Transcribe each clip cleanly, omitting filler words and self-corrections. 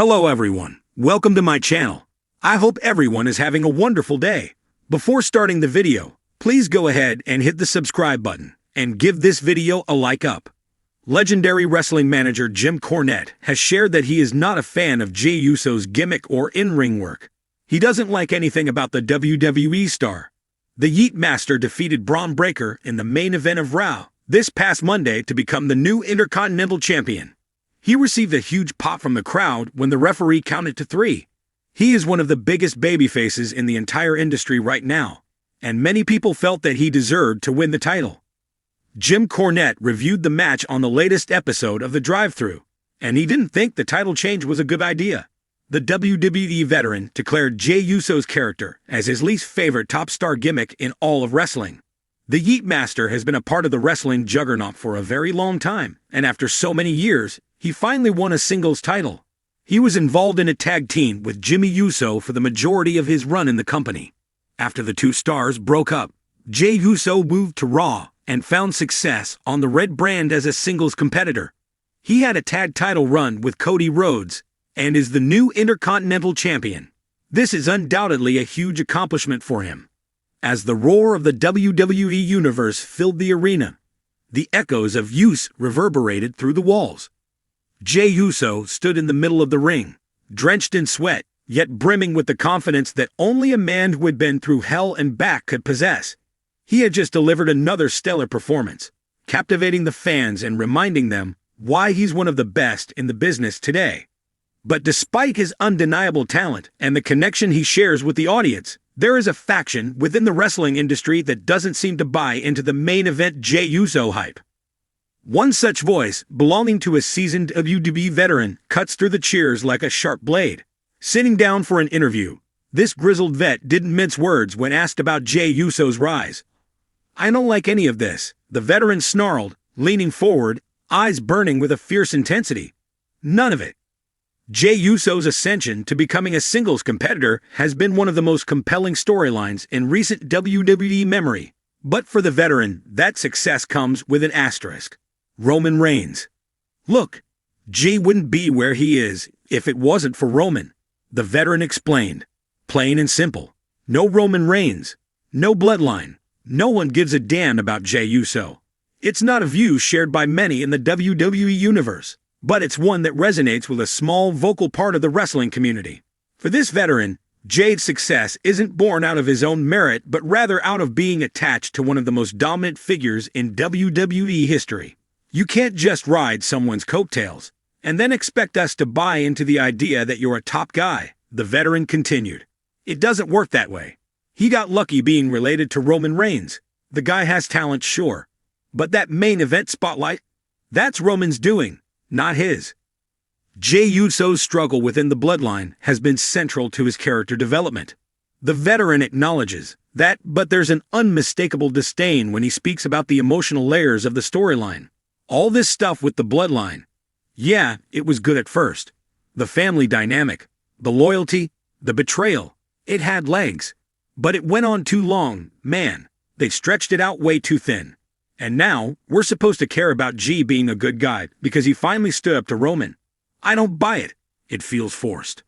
Hello everyone, welcome to my channel. I hope everyone is having a wonderful day. Before starting the video, please go ahead and hit the subscribe button and give this video a like up. Legendary wrestling manager Jim Cornette has shared that he is not a fan of Jey Uso's gimmick or in-ring work. He doesn't like anything about the WWE star. The Yeet Master defeated Braun Breaker in the main event of Raw this past Monday to become the new Intercontinental Champion. He received a huge pop from the crowd when the referee counted to 3. He is one of the biggest babyfaces in the entire industry right now, and many people felt that he deserved to win the title. Jim Cornette reviewed the match on the latest episode of The Drive-Thru, and he didn't think the title change was a good idea. The WWE veteran declared Jey Uso's character as his least favorite top star gimmick in all of wrestling. The Yeet Master has been a part of the wrestling juggernaut for a very long time, and after so many years, he finally won a singles title. He was involved in a tag team with Jey Uso for the majority of his run in the company. After the two stars broke up, Jey Uso moved to Raw and found success on the Red brand as a singles competitor. He had a tag title run with Cody Rhodes and is the new Intercontinental Champion. This is undoubtedly a huge accomplishment for him. As the roar of the WWE Universe filled the arena, the echoes of Use reverberated through the walls. Jey Uso stood in the middle of the ring, drenched in sweat, yet brimming with the confidence that only a man who had been through hell and back could possess. He had just delivered another stellar performance, captivating the fans and reminding them why he's one of the best in the business today. But despite his undeniable talent and the connection he shares with the audience, there is a faction within the wrestling industry that doesn't seem to buy into the main event Jey Uso hype. One such voice, belonging to a seasoned WWE veteran, cuts through the cheers like a sharp blade. Sitting down for an interview, this grizzled vet didn't mince words when asked about Jey Uso's rise. "I don't like any of this," the veteran snarled, leaning forward, eyes burning with a fierce intensity. "None of it." Jey Uso's ascension to becoming a singles competitor has been one of the most compelling storylines in recent WWE memory. But for the veteran, that success comes with an asterisk. Roman Reigns. "Look, Jey wouldn't be where he is if it wasn't for Roman," the veteran explained. "Plain and simple. No Roman Reigns. No bloodline. No one gives a damn about Jey Uso. It's not a view shared by many in the WWE universe, but it's one that resonates with a small vocal part of the wrestling community. For this veteran, Jey's success isn't born out of his own merit, but rather out of being attached to one of the most dominant figures in WWE history. You can't just ride someone's coattails and then expect us to buy into the idea that you're a top guy," the veteran continued. "It doesn't work that way. He got lucky being related to Roman Reigns. The guy has talent, sure. But that main event spotlight? That's Roman's doing, not his." Jey Uso's struggle within the bloodline has been central to his character development. The veteran acknowledges that, but there's an unmistakable disdain when he speaks about the emotional layers of the storyline. All this stuff with the bloodline. Yeah, it was good at first. The family dynamic, the loyalty, the betrayal. It had legs. But it went on too long, man. They stretched it out way too thin. And now, we're supposed to care about Jey being a good guy because he finally stood up to Roman. I don't buy it. It feels forced.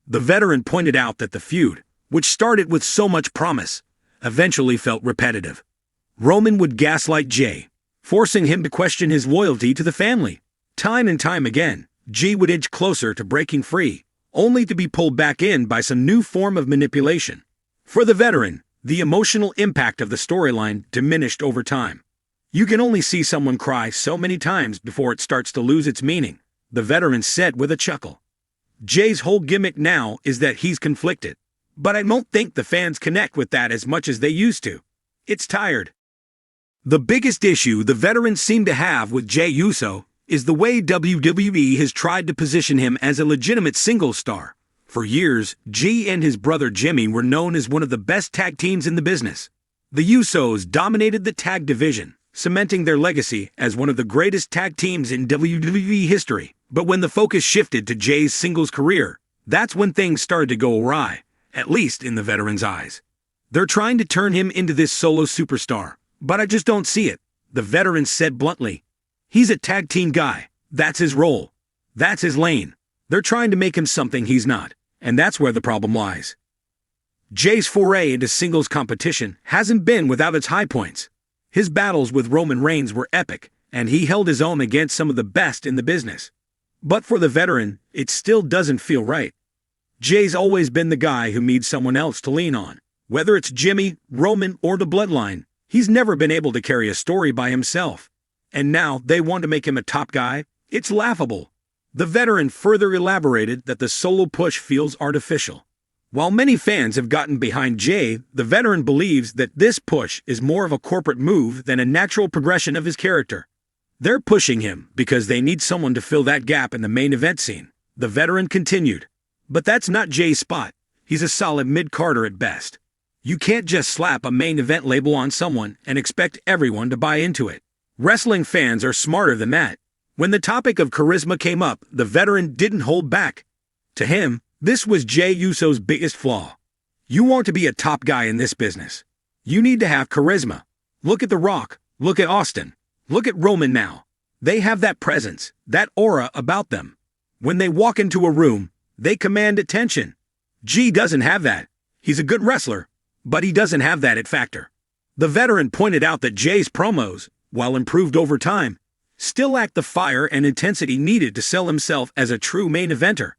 The veteran pointed out that the feud, which started with so much promise, eventually felt repetitive. Roman would gaslight Jey, forcing him to question his loyalty to the family. Time and time again, Jey would inch closer to breaking free, only to be pulled back in by some new form of manipulation. For the veteran, the emotional impact of the storyline diminished over time. You can only see someone cry so many times before it starts to lose its meaning, the veteran said with a chuckle. Jey's whole gimmick now is that he's conflicted, but I don't think the fans connect with that as much as they used to. It's tired. The biggest issue the veterans seem to have with Jey Uso is the way WWE has tried to position him as a legitimate single star. For years, Jey and his brother Jimmy were known as one of the best tag teams in the business. The Usos dominated the tag division, cementing their legacy as one of the greatest tag teams in WWE history. But when the focus shifted to Jey's singles career, that's when things started to go awry, at least in the veteran's eyes. They're trying to turn him into this solo superstar, but I just don't see it, the veteran said bluntly. He's a tag team guy. That's his role. That's his lane. They're trying to make him something he's not, and that's where the problem lies. Jey's foray into singles competition hasn't been without its high points. His battles with Roman Reigns were epic, and he held his own against some of the best in the business. But for the veteran, it still doesn't feel right. Jey's always been the guy who needs someone else to lean on. Whether it's Jimmy, Roman, or the Bloodline, he's never been able to carry a story by himself. And now they want to make him a top guy? It's laughable. The veteran further elaborated that the solo push feels artificial. While many fans have gotten behind Jey, the veteran believes that this push is more of a corporate move than a natural progression of his character. They're pushing him because they need someone to fill that gap in the main event scene, the veteran continued. But that's not Jey's spot. He's a solid mid-carder at best. You can't just slap a main event label on someone and expect everyone to buy into it. Wrestling fans are smarter than that. When the topic of charisma came up, the veteran didn't hold back. To him, this was Jey Uso's biggest flaw. You want to be a top guy in this business. You need to have charisma. Look at The Rock. Look at Austin. Look at Roman now. They have that presence, that aura about them. When they walk into a room, they command attention. Jey doesn't have that. He's a good wrestler, but he doesn't have that it factor. The veteran pointed out that Jey's promos, while improved over time, still lack the fire and intensity needed to sell himself as a true main eventer.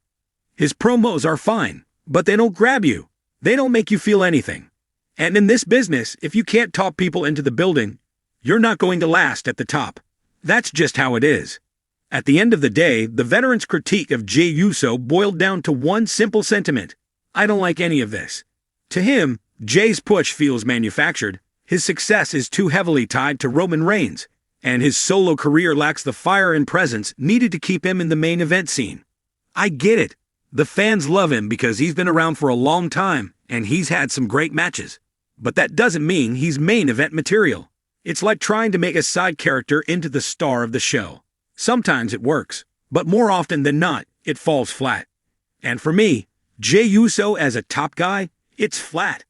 His promos are fine, but they don't grab you. They don't make you feel anything. And in this business, if you can't talk people into the building, you're not going to last at the top. That's just how it is. At the end of the day, the veteran's critique of Jey Uso boiled down to one simple sentiment. I don't like any of this. To him, Jey's push feels manufactured. His success is too heavily tied to Roman Reigns, and his solo career lacks the fire and presence needed to keep him in the main event scene. I get it. The fans love him because he's been around for a long time and he's had some great matches. But that doesn't mean he's main event material. It's like trying to make a side character into the star of the show. Sometimes it works, but more often than not, it falls flat. And for me, Jey Uso as a top guy, it's flat.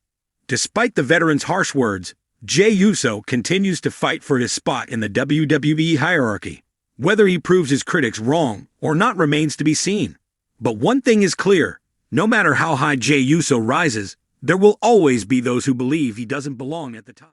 Despite the veteran's harsh words, Jey Uso continues to fight for his spot in the WWE hierarchy. Whether he proves his critics wrong or not remains to be seen. But one thing is clear, no matter how high Jey Uso rises, there will always be those who believe he doesn't belong at the top.